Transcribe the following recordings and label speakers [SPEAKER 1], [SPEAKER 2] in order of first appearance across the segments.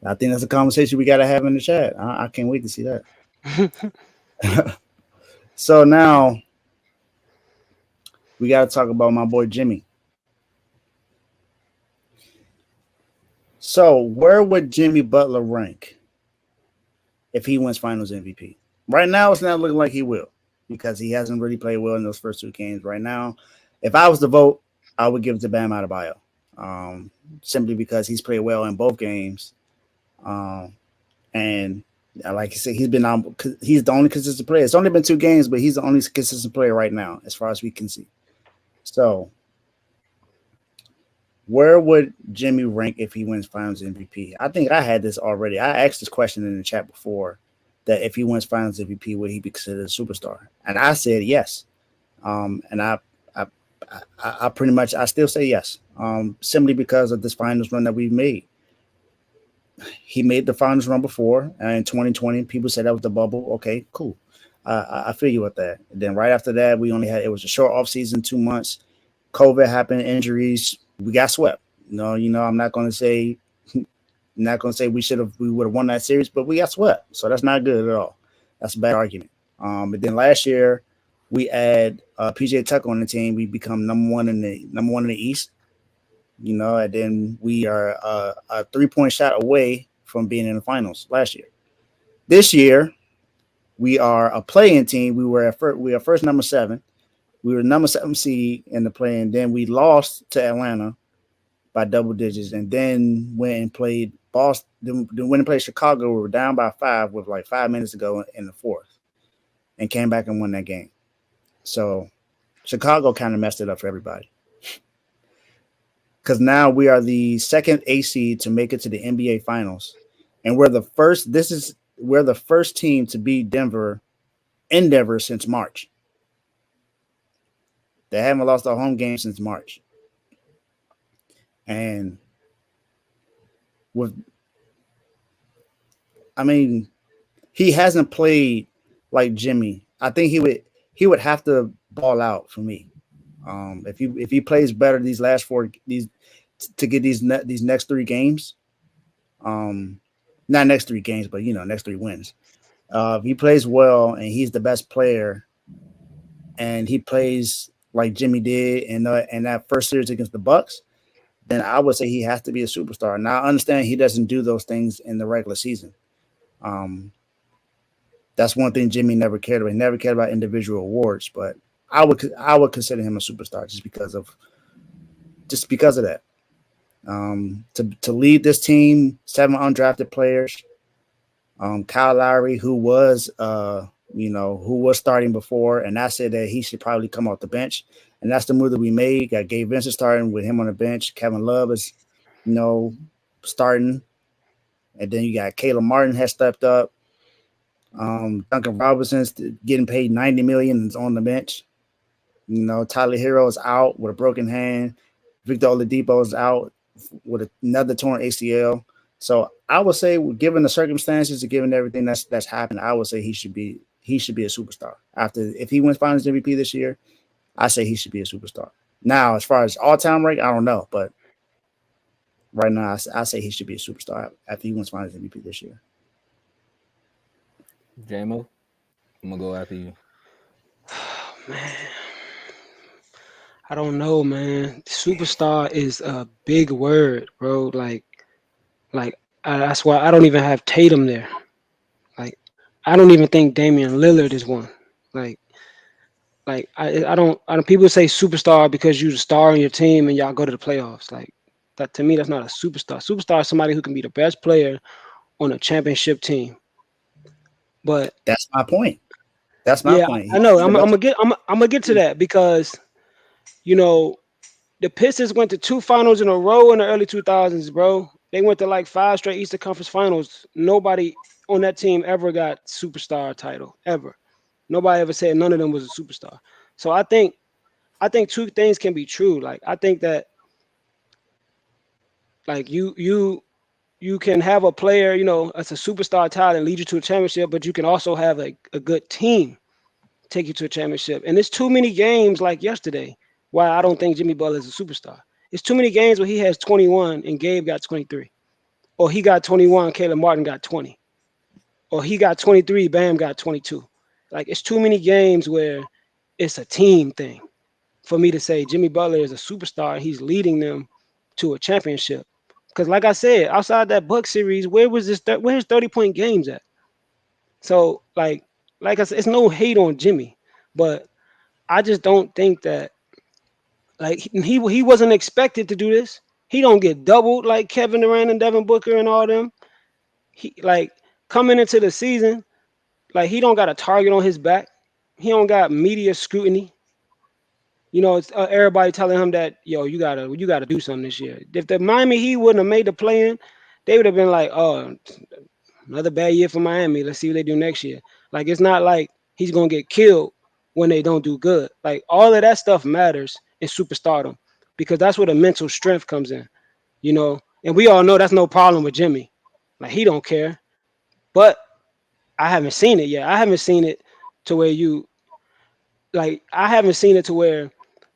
[SPEAKER 1] I think that's a conversation we got to have in the chat. I can't wait to see that. So now we got to talk about my boy Jimmy. So where would Jimmy Butler rank if he wins Finals MVP? Right now, it's not looking like he will because he hasn't really played well in those first two games. Right now, if I was to vote, I would give it to Bam Adebayo, simply because he's played well in both games, and like I said, he's the only consistent player. It's only been two games, but he's the only consistent player right now, as far as we can see. So, where would Jimmy rank if he wins Finals MVP? I think I had this already. I asked this question in the chat before that if he wins Finals MVP, would he be considered a superstar? And I said yes. And I, I pretty much I still say yes. Simply because of this Finals run that we've made. He made the Finals run before, and in 2020, people said that was the bubble. Okay, cool. I feel you with that. And then right after that, it was a short off season, 2 months. COVID happened, injuries. We got swept. I'm not going to say we would have won that series, but we got swept. So that's not good at all. That's a bad argument. But then last year we add PJ Tucker on the team. We become number one in the East. And then we are a 3-point shot away from being in the finals last year. This year we are a play-in team. We are first number 7. We were number 7 seed in the play, and then we lost to Atlanta by double digits, and then went and played Boston. Then went and played Chicago. We were down by 5 with like 5 minutes to go in the fourth, and came back and won that game. So Chicago kind of messed it up for everybody, because now we are the second A seed to make it to the NBA Finals, and we're the first team to beat Denver in Denver since March. They haven't lost a home game since March. And he hasn't played like Jimmy. I think he would have to ball out for me. If he plays better to get these next 3 games, not next 3 games, but next 3 wins. If he plays well and he's the best player, and he plays like Jimmy did in that first series against the Bucks, then I would say he has to be a superstar. Now, I understand he doesn't do those things in the regular season. That's one thing Jimmy never cared about. He never cared about individual awards, but I would consider him a superstar just because of that. To lead this team, 7 undrafted players. Kyle Lowry, who was starting before, and I said that he should probably come off the bench. And that's the move that we made. Got Gabe Vincent starting with him on the bench. Kevin Love is, starting. And then you got Caleb Martin has stepped up. Duncan Robinson's getting paid $90 million and is on the bench. Tyler Hero is out with a broken hand. Victor Oladipo is out with another torn ACL. So I would say, given the circumstances and given everything that's happened, I would say he should be a superstar. If he wins Finals MVP this year, I say he should be a superstar. Now, as far as all-time rank, I don't know, but right now I say he should be a superstar after he wins Finals MVP this year.
[SPEAKER 2] JMO, I'm gonna go after you.
[SPEAKER 3] Man, I don't know, man. Superstar is a big word, bro. That's why I don't even have Tatum there. Like, I don't even think Damian Lillard is one. I don't. People say superstar because you're the star on your team and y'all go to the playoffs. Like that, to me, that's not a superstar. Superstar is somebody who can be the best player on a championship team. But
[SPEAKER 1] that's my point. That's my point.
[SPEAKER 3] I know. I'm gonna get to that because, the Pistons went to 2 finals in a row in the early 2000s, bro. They went to like 5 straight Eastern Conference Finals. Nobody on that team ever got superstar title ever. Nobody ever said none of them was a superstar. So I think 2 things can be true. Like I think that like you can have a player, as a superstar talent lead you to a championship, but you can also have a good team take you to a championship. And it's too many games like yesterday why I don't think Jimmy Butler is a superstar. It's too many games where he has 21 and Gabe got 23. or he got 21, Caleb Martin got 20, or he got 23, Bam got 22. Like it's too many games where it's a team thing for me to say Jimmy Butler is a superstar. He's leading them to a championship. Because like I said, outside that Buck series, where was this? Where's 30-point games at? So like I said, it's no hate on Jimmy, but I just don't think that like he wasn't expected to do this. He don't get doubled like Kevin Durant and Devin Booker and all them. He like coming into the season, like he don't got a target on his back. He don't got media scrutiny. It's everybody telling him that you gotta do something this year. If the Miami Heat wouldn't have made the play-in, they would have been like, oh, another bad year for Miami. Let's see what they do next year. Like it's not like he's gonna get killed when they don't do good. Like all of that stuff matters in superstardom because that's where the mental strength comes in. And we all know that's no problem with Jimmy. Like he don't care. But I haven't seen it yet. I haven't seen it to where I haven't seen it to where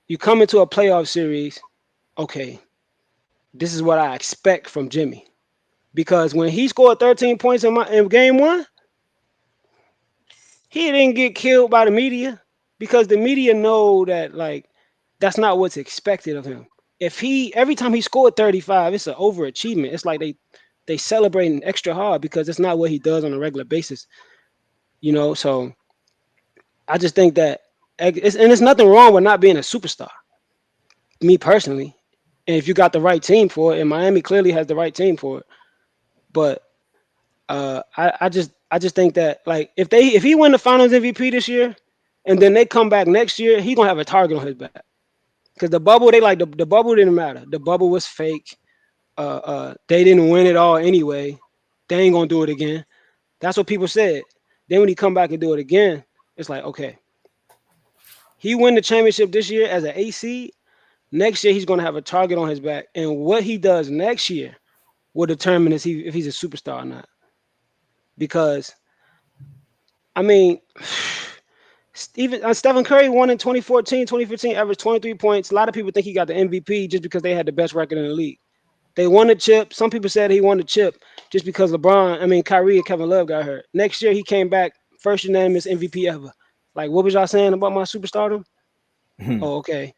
[SPEAKER 3] you come into a playoff series, okay, this is what I expect from Jimmy. Because when he scored 13 points in game one, he didn't get killed by the media because the media know that that's not what's expected of him. If he every time he scored 35, it's an overachievement. It's like they celebrating extra hard because it's not what he does on a regular basis. So I just think that it's nothing wrong with not being a superstar. Me personally, and if you got the right team for it, and Miami clearly has the right team for it. But I just think that like if he win the Finals MVP this year, and then they come back next year, he gonna have a target on his back. Because the bubble, they like the bubble didn't matter. The bubble was fake. They didn't win it all anyway. They ain't gonna do it again. That's what people said. Then when he come back and do it again, it's like okay, he win the championship this year as an AC. Next year he's gonna have a target on his back, and what he does next year will determine if he's a superstar or not. Because I mean, even Stephen Curry won in 2014, 2015, averaged 23 points. A lot of people think he got the MVP just because they had the best record in the league. They won the chip. Some people said he won the chip just because Kyrie and Kevin Love got hurt. Next year he came back first unanimous MVP ever. Like, what was y'all saying about my superstardom? Oh, okay.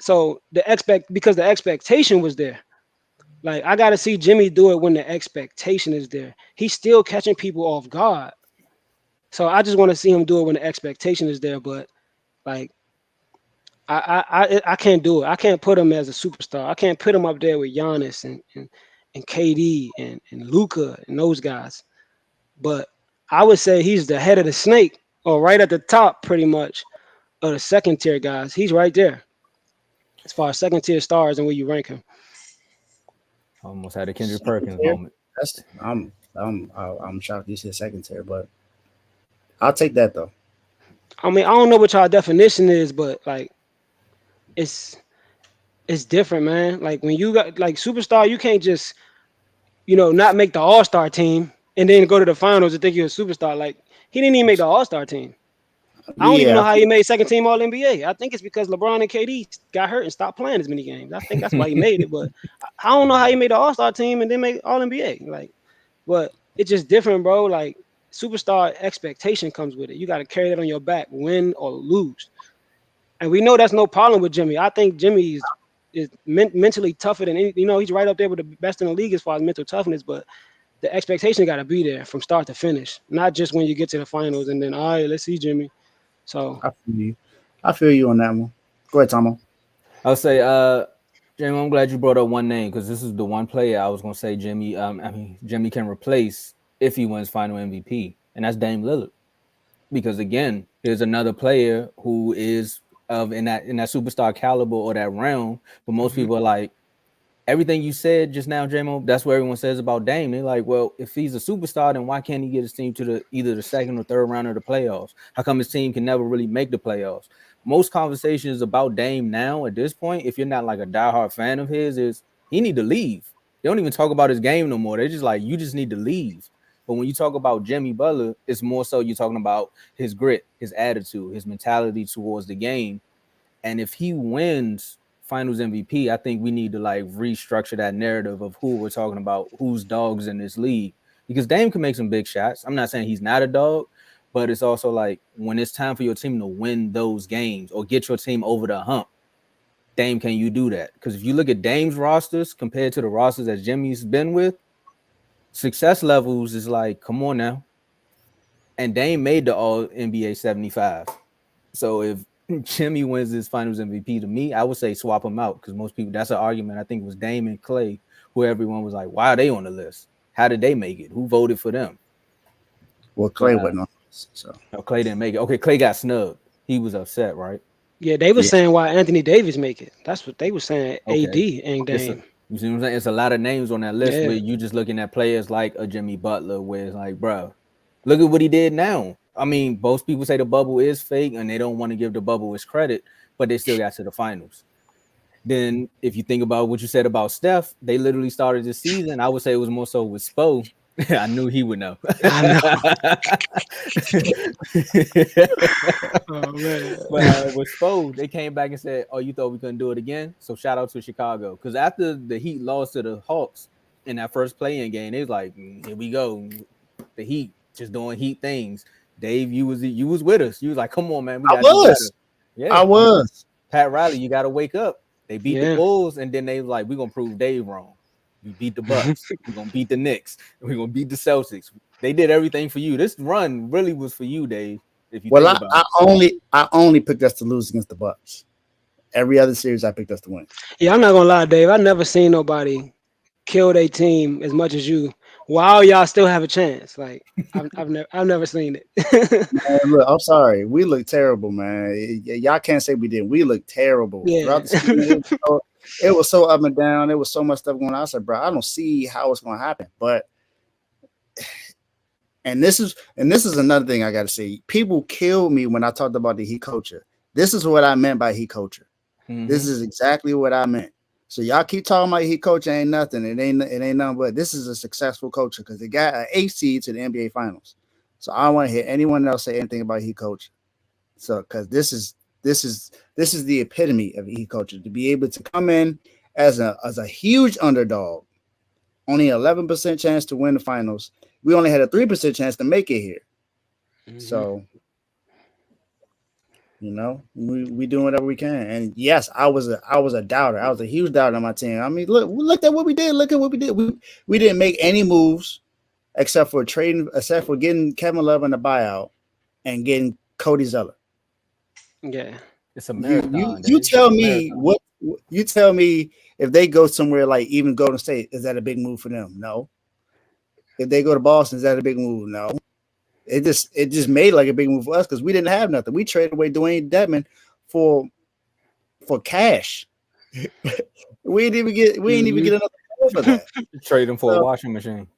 [SPEAKER 3] So because the expectation was there. Like, I got to see Jimmy do it when the expectation is there. He's still catching people off guard. So I just want to see him do it when the expectation is there. But like, I can't do it. I can't put him as a superstar. I can't put him up there with Giannis and KD and Luka and those guys. But I would say he's the head of the snake, or right at the top, pretty much, of the second tier guys. He's right there as far as second tier stars and where you rank him.
[SPEAKER 2] Almost had a Kendrick
[SPEAKER 1] Second
[SPEAKER 2] Perkins
[SPEAKER 1] tier?
[SPEAKER 2] moment.
[SPEAKER 1] That's I'm shocked you said second tier, but I'll take that though.
[SPEAKER 3] I mean, I don't know what y'all definition is, but like, it's different, man. Like when you got like superstar, you can't just not make the All Star team and then go to the finals and think you're a superstar. Like he didn't even make the All Star team. I don't even
[SPEAKER 1] Yeah,
[SPEAKER 3] know how he made second team All NBA. I think it's because LeBron and KD got hurt and stopped playing as many games. I think that's why he made it. But I don't know how he made the All Star team and then make All NBA. Like, but it's just different, bro. Like superstar expectation comes with it. You got to carry that on your back, win or lose. And we know that's no problem with Jimmy. I think Jimmy is mentally tougher than any. He's right up there with the best in the league as far as mental toughness. But the expectation got to be there from start to finish, not just when you get to the finals and then all right, let's see Jimmy. So
[SPEAKER 1] I feel you. I feel you on that one. Go ahead, Tomo.
[SPEAKER 2] I'll say, Jamie, I'm glad you brought up one name because this is the one player I was gonna say Jimmy can replace if he wins Final MVP, and that's Dame Lillard. Because again, there's another player who is in that superstar caliber or that realm, but most people are like, everything you said just now, J-Mo, that's what everyone says about Dame. They're like, well, if he's a superstar, then why can't he get his team to either the second or third round of the playoffs? How come his team can never really make the playoffs? Most conversations about Dame now at this point, if you're not like a diehard fan of his, is he need to leave. They don't even talk about his game no more. They're just like, you just need to leave. But when you talk about Jimmy Butler, it's more so you're talking about his grit, his attitude, his mentality towards the game. And if he wins Finals MVP, I think we need to like restructure that narrative of who we're talking about, who's dogs in this league. Because Dame can make some big shots. I'm not saying he's not a dog, but it's also like when it's time for your team to win those games or get your team over the hump, Dame, can you do that? Because if you look at Dame's rosters compared to the rosters that Jimmy's been with, success levels is like, come on now. And Dame made the All NBA 75. So if Jimmy wins this Finals MVP, to me, I would say swap him out because most people, that's an argument. I think it was Dame and Clay, who everyone was like, why are they on the list? How did they make it? Who voted for them?
[SPEAKER 1] Well, Clay wasn't on this, so
[SPEAKER 2] no, Clay didn't make it. Okay, Clay got snubbed. He was upset, right?
[SPEAKER 3] Yeah, they were saying why Anthony Davis make it. That's what they were saying.
[SPEAKER 2] Okay.
[SPEAKER 3] AD and Dame.
[SPEAKER 2] You see what I'm saying? It's a lot of names on that list where you just looking at players like a Jimmy Butler, where it's like, bro, look at what he did now. I mean, most people say the bubble is fake and they don't want to give the bubble its credit, but they still got to the finals. Then if you think about what you said about Steph, they literally started this season. I would say it was more so with Spo. I knew he would know.
[SPEAKER 3] I know.
[SPEAKER 2] Oh, man. But with Spo, they came back and said, oh, you thought we couldn't do it again? So shout out to Chicago. Because after the Heat lost to the Hawks in that first play-in game, they was like, here we go. The Heat just doing Heat things. Dave, you was with us. You was like, come on, man. We got to do better. Yeah,
[SPEAKER 1] I was.
[SPEAKER 2] Pat Riley, you got to wake up. They beat the Bulls, and then they was like, we're going to prove Dave wrong. We beat the Bucks. We're going to beat the Knicks. We're going to beat the Celtics. They did everything for you. This run really was for you, Dave. If you think about
[SPEAKER 1] it. I only picked us to lose against the Bucks. Every other series I picked us to win.
[SPEAKER 3] Yeah, I'm not going to lie, Dave. I've never seen nobody kill their team as much as you while y'all still have a chance. Like, I've never seen it.
[SPEAKER 1] Man, look, I'm sorry. We look terrible, man. Y'all can't say we didn't. We look terrible.
[SPEAKER 3] Yeah.
[SPEAKER 1] Throughout the season, it was so up and down. There was so much stuff going on. I said, bro, I don't see how it's going to happen. But and this is another thing I got to say. People killed me when I talked about the Heat culture. This is what I meant by Heat culture. Mm-hmm. This is exactly what I meant. So y'all keep talking about Heat culture ain't nothing. It ain't nothing. But this is a successful culture because they got an 8 seed to the NBA Finals. So I don't want to hear anyone else say anything about Heat culture. So because this is the epitome of Heat culture, to be able to come in as a huge underdog, only 11% chance to win the finals. We only had a 3% chance to make it here. Mm-hmm. So, you know, we doing whatever we can. And yes, I was a doubter. I was a huge doubter on my team. I mean, look at what we did. Look at what we did. We didn't make any moves except for getting Kevin Love in the buyout and getting Cody Zeller.
[SPEAKER 3] Yeah.
[SPEAKER 2] It's a marathon.
[SPEAKER 1] You tell me what you tell me if they go somewhere like even Golden State, is that a big move for them? No. If they go to Boston, is that a big move? No. It just made like a big move for us because we didn't have nothing. We traded away Dwayne Dedman for cash. we didn't even get another player for that.
[SPEAKER 2] Trade him for a washing machine.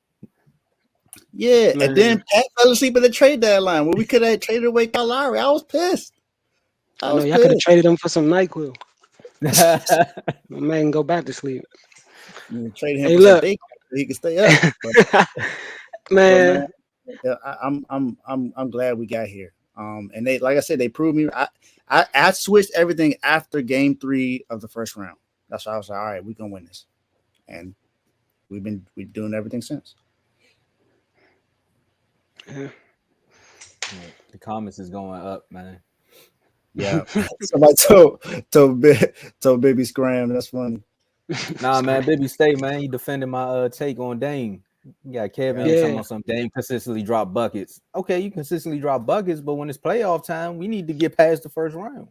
[SPEAKER 1] Yeah, and then Pat fell asleep at the trade deadline where we could have traded away Kyle Lowry. I was pissed.
[SPEAKER 3] I could have traded him for some NyQuil. My man can go back to sleep.
[SPEAKER 1] Trade him for some bacon so he can stay up.
[SPEAKER 3] Man.
[SPEAKER 1] Yeah, I'm glad we got here. And they, like I said, they proved me. I switched everything after game 3 of the first round. That's why I was like, all right, we're gonna win this. And we're doing everything since.
[SPEAKER 3] Yeah.
[SPEAKER 2] The comments is going up, man.
[SPEAKER 1] Yeah. Somebody told Baby Scram. That's funny.
[SPEAKER 2] Nah, man, Baby stay, man. You defending my take on Dame. You got Kevin talking about some Dame consistently drop buckets. Okay, you consistently drop buckets, but when it's playoff time, we need to get past the first round.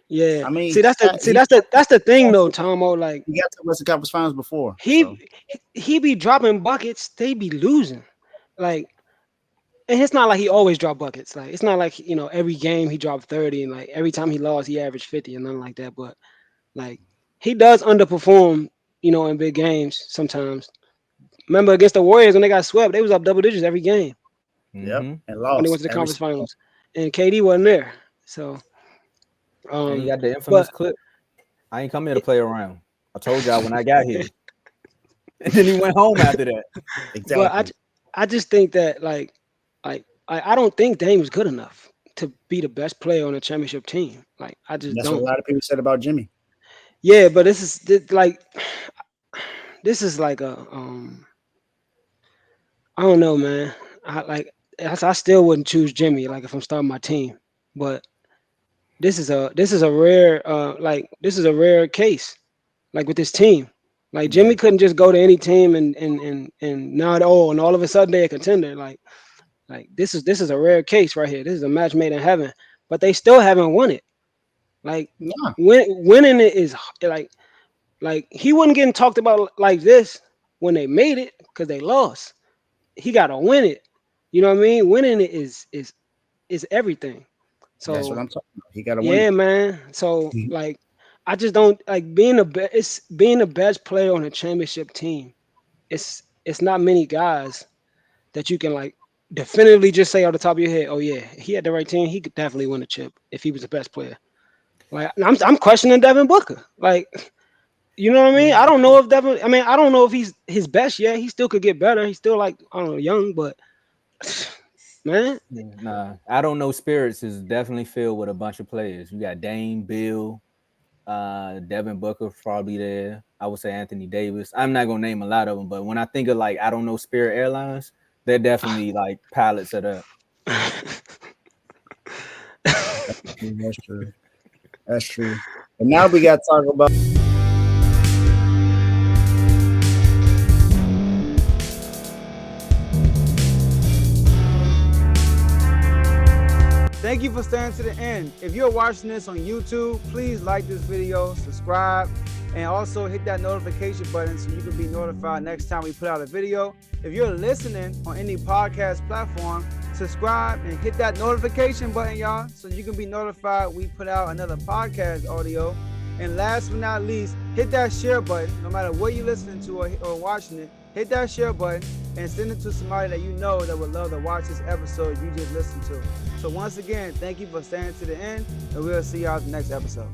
[SPEAKER 3] Yeah, I mean, that's the thing though, Tomo. Like,
[SPEAKER 1] he got to Western Conference Finals before.
[SPEAKER 3] He be dropping buckets, they be losing. Like, and it's not like he always drop buckets. Like, it's not like, you know, every game he dropped 30 and like every time he lost he averaged 50 and nothing like that. But like, he does underperform, you know, in big games sometimes. Remember against the Warriors when they got swept, they was up double digits every game.
[SPEAKER 1] Yep, and lost
[SPEAKER 3] when they went to the conference finals, and KD wasn't there. So,
[SPEAKER 2] and you got the infamous clip. I ain't come here to play around. I told y'all when I got here, and then he went home after that.
[SPEAKER 1] Exactly.
[SPEAKER 3] But I just think that like I don't think Dame is good enough to be the best player on a championship team. Like I just
[SPEAKER 1] That's
[SPEAKER 3] don't.
[SPEAKER 1] what a lot of people said about Jimmy.
[SPEAKER 3] Yeah, but this is like a I don't know, man. I still wouldn't choose Jimmy like if I'm starting my team, but this is a rare this is a rare case like with this team. Like
[SPEAKER 2] Yeah.
[SPEAKER 3] Jimmy couldn't just go to any team and now and all of a sudden they're a contender. Like this is a rare case right here. This is a match made in heaven, but they still haven't won it. Like
[SPEAKER 1] No,
[SPEAKER 3] winning it is like he wasn't getting talked about like this when they made it because they lost. He got to win it. You know what I mean? Winning it is everything.
[SPEAKER 1] that's what
[SPEAKER 3] So
[SPEAKER 1] I'm talking about. He got to win
[SPEAKER 3] yeah,
[SPEAKER 1] it.
[SPEAKER 3] man. So
[SPEAKER 1] Mhm.
[SPEAKER 3] like I just don't like being it's being the best player on a championship team. It's not many guys that you can like definitively just say off the top of your head, oh yeah, he had the right team. He could definitely win a chip if he was the best player. Like I'm questioning Devin Booker. Like you know what I mean? I don't know if Devin. I mean I don't know if he's his best yet. He still could get better. He's still like I don't know young, but man,
[SPEAKER 2] Yeah, nah, I don't know. Spirits is definitely filled with a bunch of players. You got Dame, Bill, Devin Booker probably there. I would say Anthony Davis. I'm not gonna name a lot of them, but when I think of like I don't know Spirit Airlines, they're definitely like pilots of that.
[SPEAKER 1] That's true. That's true. And now we got to talk about.
[SPEAKER 4] Thank you for staying to the end. If you're watching this on YouTube, please like this video, subscribe, and also hit that notification button so you can be notified next time we put out a video. If you're listening on any podcast platform, subscribe and hit that notification button, y'all, so you can be notified we put out another podcast audio. And last but not least, hit that share button, no matter what you're listening to or watching it. Hit that share button and send it to somebody that you know that would love to watch this episode you just listened to. So once again, thank you for staying to the end, and we'll see y'all in the next episode.